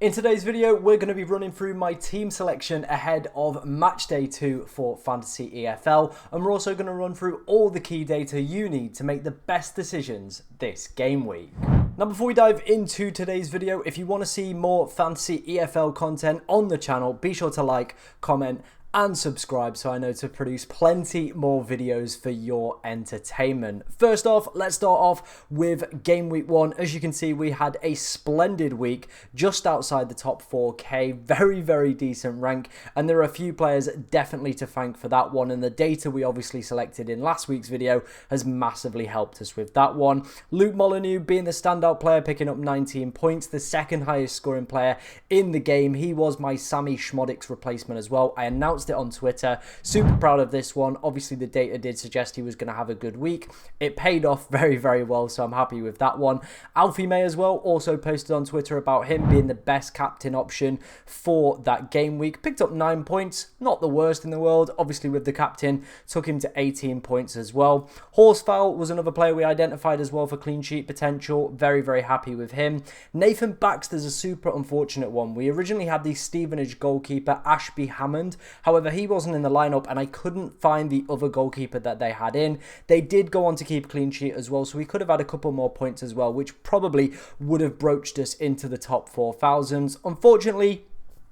In today's video, we're going to be running through my team selection ahead of match day 2 for Fantasy EFL, and we're also going to run through all the key data you need to make the best decisions this game week. Now, before we dive into today's video, if you want to see more Fantasy EFL content on the channel, be sure to like, comment, and subscribe so I know to produce plenty more videos for your entertainment. First off, let's start off with game week 1. As you can see, we had a splendid week just outside the top 4K, very decent rank, and there are a few players definitely to thank for that one, and the data we obviously selected in last week's video has massively helped us with that one. Luke Molyneux being the standout player, picking up 19 points, the second highest scoring player in the game. He was my Sammy Schmodic's replacement as well. I announced it on Twitter. Super proud of this one. Obviously, the data did suggest he was going to have a good week. It paid off very well, so I'm happy with that one. Alfie May as well also posted on Twitter about him being the best captain option for that game week. Picked up 9 points, not the worst in the world. Obviously, with the captain, took him to 18 points as well. Horsfowl was another player we identified as well for clean sheet potential. Very happy with him. Nathan Baxter's a super unfortunate one. We originally had the Stevenage goalkeeper, Ashby Hammond. However, he wasn't in the lineup and I couldn't find the other goalkeeper that they had in. They did go on to keep clean sheet as well, so we could have had a couple more points as well, which probably would have broached us into the top 4,000s. Unfortunately,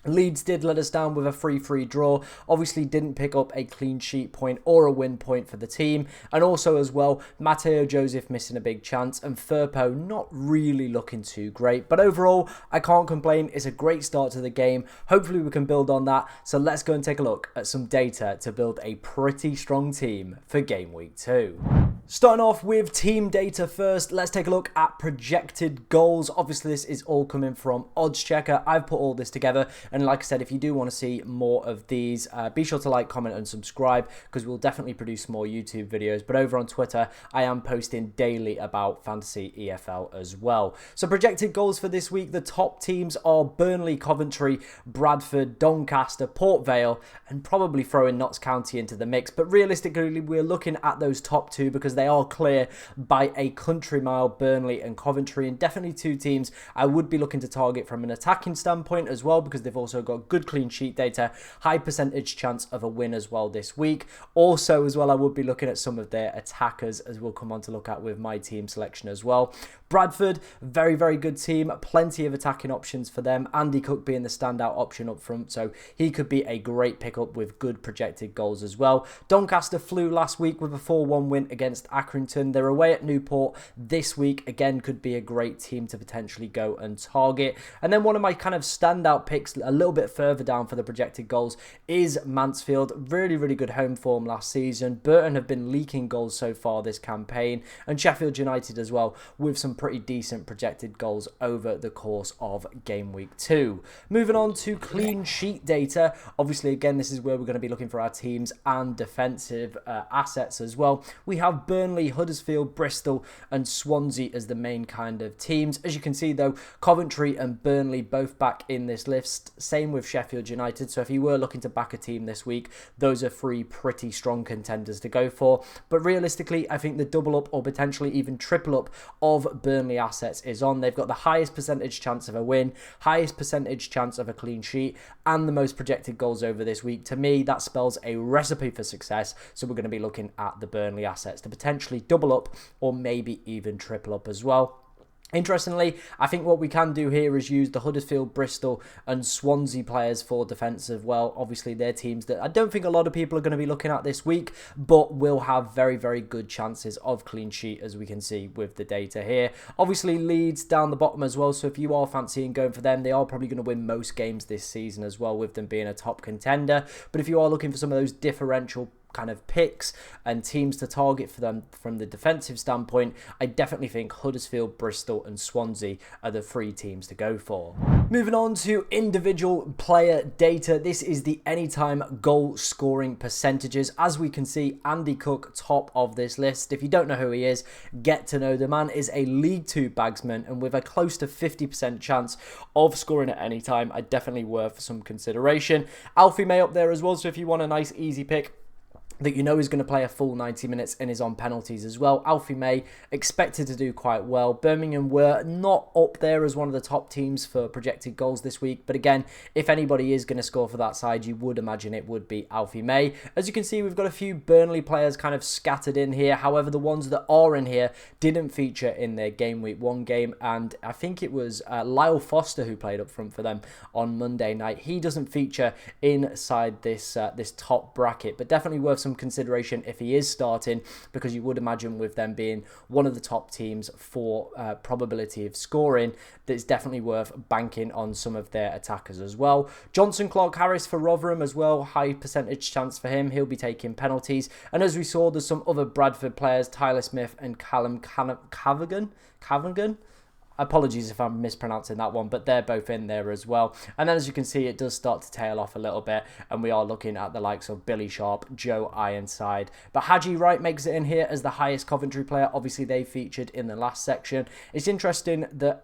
Leeds did let us down with a 3-3 draw. Obviously didn't pick up a clean sheet point or a win point for the team. And also as well, Matteo Joseph missing a big chance and Firpo not really looking too great. But overall, I can't complain. It's a great start to the game. Hopefully we can build on that. So let's go and take a look at some data to build a pretty strong team for game week 2. Starting off with team data first, let's take a look at projected goals. Obviously, this is all coming from Odds Checker. I've put all this together. And like I said, if you do want to see more of these, be sure to like, comment, and subscribe because we'll definitely produce more YouTube videos. But over on Twitter, I am posting daily about Fantasy EFL as well. So projected goals for this week, the top teams are Burnley, Coventry, Bradford, Doncaster, Port Vale, and probably throwing Notts County into the mix. But realistically, we're looking at those top two because they are clear by a country mile, Burnley and Coventry, and definitely two teams I would be looking to target from an attacking standpoint as well because they've also got good clean sheet data, high percentage chance of a win as well this week. Also as well, I would be looking at some of their attackers as we'll come on to look at with my team selection as well. Bradford, very good team, plenty of attacking options for them. Andy Cook being the standout option up front, so he could be a great pickup with good projected goals as well. Doncaster flew last week with a 4-1 win against Accrington. They're away at Newport this week. Again, could be a great team to potentially go and target. And then one of my kind of standout picks a little bit further down for the projected goals is Mansfield. Really good home form last season. Burton have been leaking goals so far this campaign, and Sheffield United as well with some pretty decent projected goals over the course of game week 2. Moving on to clean sheet data. Obviously, again, this is where we're going to be looking for our teams and defensive assets as well. We have Burnley, Huddersfield, Bristol, and Swansea as the main kind of teams. As you can see, though, Coventry and Burnley both back in this list. Same with Sheffield United. So if you were looking to back a team this week, those are three pretty strong contenders to go for. But realistically, I think the double up or potentially even triple up of Burnley assets is on. They've got the highest percentage chance of a win, highest percentage chance of a clean sheet, and the most projected goals over this week. To me, that spells a recipe for success. So we're going to be looking at the Burnley assets to potentially double up or maybe even triple up as well. Interestingly, I think what we can do here is use the Huddersfield, Bristol and Swansea players for defensive. Well, obviously they're teams that I don't think a lot of people are going to be looking at this week, but will have very good chances of clean sheet as we can see with the data here. Obviously Leeds down the bottom as well, so if you are fancying going for them, they are probably going to win most games this season as well with them being a top contender. But if you are looking for some of those differential kind of picks and teams to target for them from the defensive standpoint, I definitely think Huddersfield, Bristol and Swansea are the three teams to go for. Moving on to individual player data, this is the anytime goal scoring percentages. As we can see, Andy Cook top of this list. If you don't know who he is, get to know. The man is a League 2 bagsman and with a close to 50% chance of scoring at any time, definitely worth some consideration. Alfie May up there as well, so if you want a nice easy pick, that you know is going to play a full 90 minutes and is on penalties as well. Alfie May expected to do quite well. Birmingham were not up there as one of the top teams for projected goals this week, but again, if anybody is going to score for that side, you would imagine it would be Alfie May. As you can see, we've got a few Burnley players kind of scattered in here. However, the ones that are in here didn't feature in their game week 1 game, and I think it was Lyle Foster who played up front for them on Monday night. He doesn't feature inside this this top bracket, but definitely worth some consideration if he is starting, because you would imagine with them being one of the top teams for probability of scoring, that it's definitely worth banking on some of their attackers as well. Johnson Clark-Harris for Rotherham as well, high percentage chance for him. He'll be taking penalties. And as we saw, there's some other Bradford players, Tyler Smith and Callum Cavigan. Apologies if I'm mispronouncing that one, but they're both in there as well. And then as you can see, it does start to tail off a little bit, and we are looking at the likes of Billy Sharp, Joe Ironside. But Haji Wright makes it in here as the highest Coventry player. Obviously, they featured in the last section. It's interesting that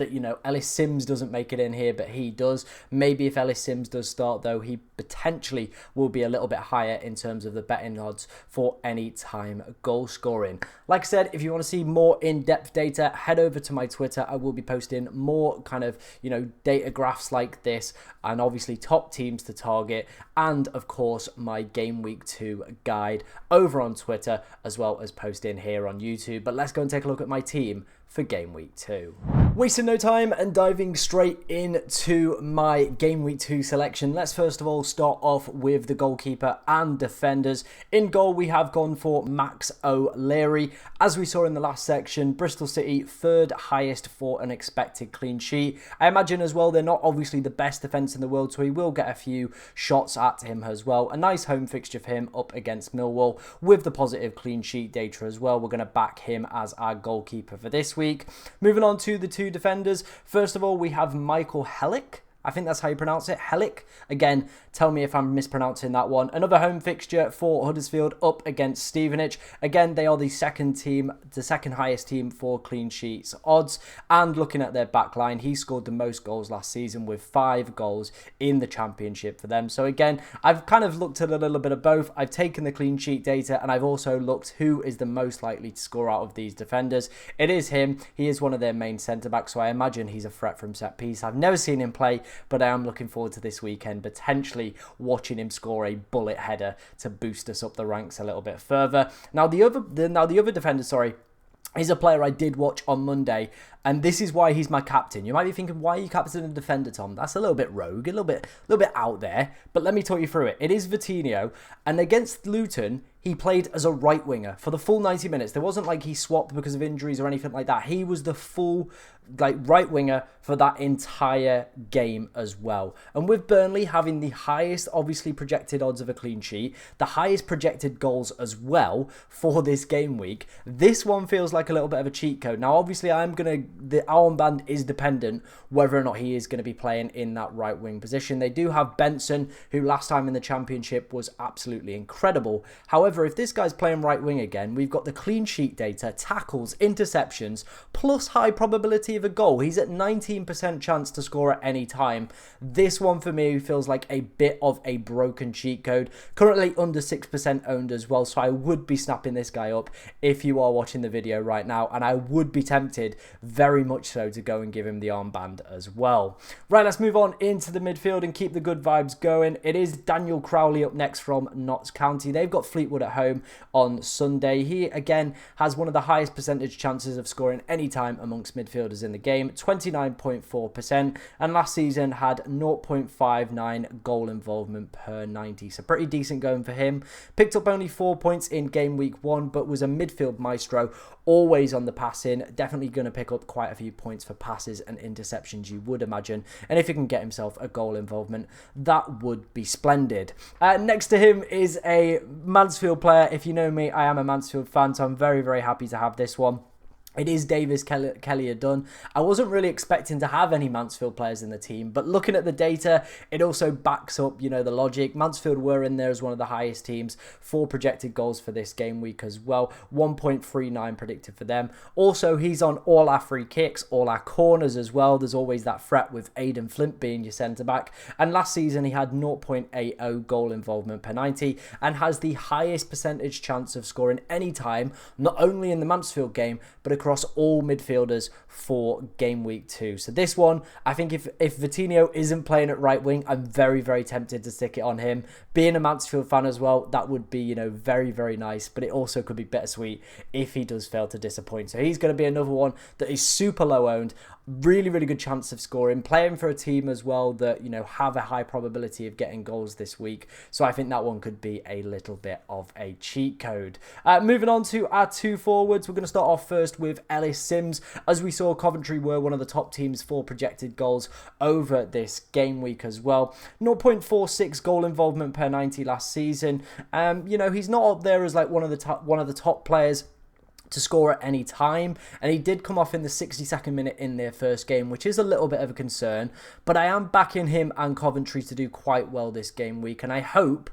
you know, Ellis Sims doesn't make it in here, but he does. Maybe if Ellis Sims does start, though, he potentially will be a little bit higher in terms of the betting odds for any time goal scoring. Like I said, if you want to see more in-depth data, head over to my Twitter. I will be posting more kind of, you know, data graphs like this, and obviously top teams to target, and of course my game week 2 guide over on Twitter, as well as posting here on YouTube. But let's go and take a look at my team for game week 2. Wasting no time and diving straight into my game week 2 selection. Let's first of all start off with the goalkeeper and defenders. In goal, we have gone for Max O'Leary. As we saw in the last section, Bristol City third highest for an expected clean sheet. I imagine as well they're not obviously the best defence in the world, so he will get a few shots at him as well. A nice home fixture for him up against Millwall with the positive clean sheet data as well. We're going to back him as our goalkeeper for this week. Moving on to the 2 defenders. First of all, we have Michael Hellick. I think that's how you pronounce it, Hellick. Again, tell me if I'm mispronouncing that one. Another home fixture for Huddersfield up against Stevenage. Again, they are the second highest team for clean sheets odds. And looking at their back line, he scored the most goals last season with 5 goals in the Championship for them. So again, I've kind of looked at a little bit of both. I've taken the clean sheet data, and I've also looked who is the most likely to score out of these defenders. It is him. He is one of their main centre-backs, so I imagine he's a threat from set piece. I've never seen him play, but I am looking forward to this weekend, potentially watching him score a bullet header to boost us up the ranks a little bit further. Now the other defender, is a player I did watch on Monday, and this is why he's my captain. You might be thinking, why are you captaining a defender, Tom? That's a little bit rogue, a little bit out there, but let me talk you through it. It is Vitinho, and against Luton, he played as a right winger for the full 90 minutes. There wasn't like he swapped because of injuries or anything like that. He was the full right winger for that entire game as well. And with Burnley having the highest obviously projected odds of a clean sheet, the highest projected goals as well for this game week, this one feels like a little bit of a cheat code. Now obviously the armband is dependent whether or not he is going to be playing in that right wing position. They do have Benson, who last time in the Championship was absolutely incredible. However, if this guy's playing right wing again, we've got the clean sheet data, tackles, interceptions, plus high probability of a goal. He's at 19% chance to score at any time. This one for me feels like a bit of a broken cheat code. Currently under 6% owned as well, so I would be snapping this guy up if you are watching the video right now, and I would be tempted, very much so, to go and give him the armband as well. Right, let's move on into the midfield and keep the good vibes going. It is Daniel Crowley up next from Notts County. They've got Fleetwood at home on Sunday. He again has one of the highest percentage chances of scoring any time amongst midfielders in the game, 29.4%, and last season had 0.59 goal involvement per 90, so pretty decent going for him. Picked up only 4 points in game week 1, but was a midfield maestro, always on the passing. Definitely going to pick up quite a few points for passes and interceptions, you would imagine, and if he can get himself a goal involvement, that would be splendid. Next to him is a Mansfield player. If you know me, I am a Mansfield fan, so I'm very, very happy to have this one. It is Davis, Kelly Dunn. I wasn't really expecting to have any Mansfield players in the team, but looking at the data, it also backs up, you know, the logic. Mansfield were in there as one of the highest teams for projected goals for this game week as well. 1.39 predicted for them. Also, he's on all our free kicks, all our corners as well. There's always that threat with Aidan Flint being your centre-back. And last season, he had 0.80 goal involvement per 90 and has the highest percentage chance of scoring any time, not only in the Mansfield game, but across all midfielders for game week 2. So this one, I think if Vitinho isn't playing at right wing, I'm very, very tempted to stick it on him. Being a Mansfield fan as well, that would be, you know, very, very nice, but it also could be bittersweet if he does fail to disappoint. So he's going to be another one that is super low owned. Really, really good chance of scoring. Playing for a team as well that, you know, have a high probability of getting goals this week. So I think that one could be a little bit of a cheat code. Moving on to our 2 forwards. We're going to start off first with Ellis Sims. As we saw, Coventry were one of the top teams for projected goals over this game week as well. 0.46 goal involvement per 90 last season. You know, he's not up there as like one of the top players to score at any time, and he did come off in the 62nd minute in their first game, which is a little bit of a concern, but I am backing him and Coventry to do quite well this game week, and I hope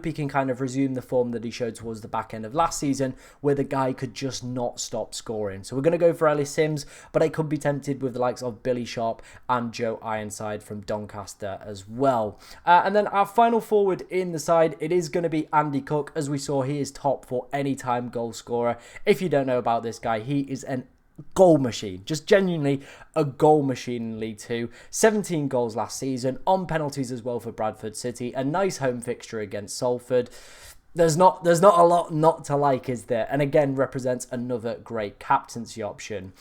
he can kind of resume the form that he showed towards the back end of last season, where the guy could just not stop scoring. So we're going to go for Ellis Sims, but I could be tempted with the likes of Billy Sharp and Joe Ironside from Doncaster as well. And then our final forward in the side, it is going to be Andy Cook. As we saw, he is top for any time goal scorer. If you don't know about this guy, he is an goal machine, just genuinely a goal machine in League 2. 17 goals last season, on penalties as well for Bradford City. A nice home fixture against Salford. There's not a lot not to like, is there? And again, represents another great captaincy option.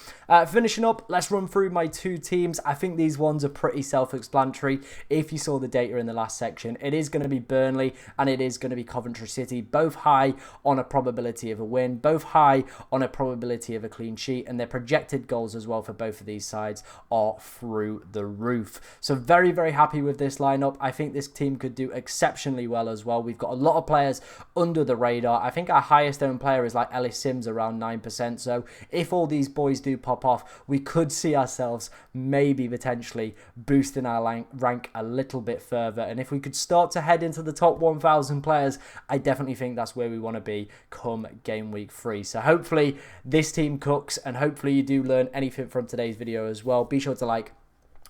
Finishing up, let's run through my 2 teams. I think these ones are pretty self-explanatory. If you saw the data in the last section, it is going to be Burnley and it is going to be Coventry City. Both high on a probability of a win, both high on a probability of a clean sheet, and their projected goals as well for both of these sides are through the roof. So very, very happy with this lineup. I think this team could do exceptionally well as well. We've got a lot of players under the radar. I think our highest owned player is like Ellis Sims, around 9%. So if all these boys do pop off, we could see ourselves maybe potentially boosting our rank a little bit further. And if we could start to head into the top 1,000 players, I definitely think that's where we want to be come game week 3. So hopefully this team cooks, and hopefully you do learn anything from today's video as well. Be sure to like,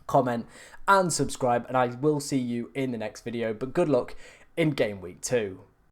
comment and subscribe, and I will see you in the next video. But good luck in game week 2.